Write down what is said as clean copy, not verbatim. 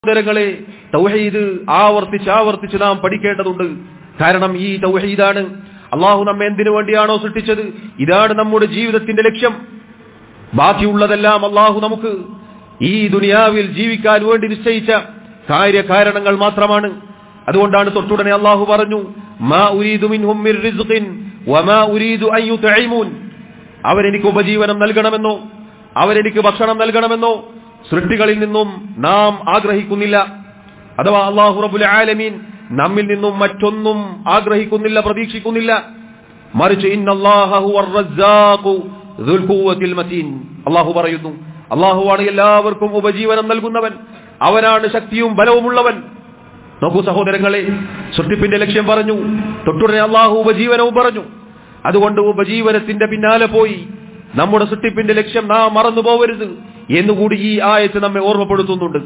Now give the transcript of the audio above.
സഹോദരങ്ങളെ, തൗഹീദ് ആവർത്തിച്ച് നാം പഠിക്കേണ്ടതുണ്ട്. കാരണം ഈ തൗഹീദാണ് അള്ളാഹു നമ്മെ എന്തിനു വേണ്ടിയാണോ സൃഷ്ടിച്ചത്, ഇതാണ് നമ്മുടെ ജീവിതത്തിന്റെ ലക്ഷ്യം. ബാക്കിയുള്ളതെല്ലാം അള്ളാഹു നമുക്ക് ഈ ദുനിയാവിൽ ജീവിക്കാൻ വേണ്ടി നിശ്ചയിച്ച കാര്യകാരണങ്ങൾ മാത്രമാണ്. അതുകൊണ്ടാണ് തൊട്ടുടനെ അള്ളാഹു പറഞ്ഞു, മാ ഉരീദു മിൻഹും മിർ റിസ്ഖിൻ വമാ ഉരീദു അൻ യുത്ഇമൂൻ. അവരെനിക്ക് ഉപജീവനം നൽകണമെന്നോ അവരെനിക്ക് ഭക്ഷണം നൽകണമെന്നോ സൃഷ്ടികളിൽ നിന്നും നാം ആഗ്രഹിക്കുന്നില്ല. അഥവാ അല്ലാഹു റബ്ബുൽ ആലമീൻ നമ്മിൽ നിന്നും മറ്റൊന്നും ആഗ്രഹിക്കുന്നില്ല, പ്രതീക്ഷിക്കുന്നില്ല. മറിച്ച് ഇന്നല്ലാഹ ഹുവർ റസ്സാഖു ദുൽ ഖുവ്വത്തിൽ മതീൻ. അല്ലാഹു പറയുന്നു, അല്ലാഹുവാണ് എല്ലാവർക്കും ഉപജീവനം നൽകുന്നവൻ, അവനാണ് ശക്തിയും ബലവുമുള്ളവൻ. നോക്കൂ സഹോദരങ്ങളെ, സൃഷ്ടിപ്പിന്റെ ലക്ഷ്യം പറഞ്ഞു, തൊട്ടുടനെ അല്ലാഹു ഉപജീവനവും പറഞ്ഞു. അതുകൊണ്ട് ഉപജീവനത്തിന്റെ പിന്നാലെ പോയി നമ്മുടെ സൃഷ്ടിപ്പിന്റെ ലക്ഷ്യം നാം മറന്നു പോകരുത് എന്നുകൂടി ഈ ആയത്ത് നമ്മെ ഓർമ്മപ്പെടുത്തുന്നുണ്ട്.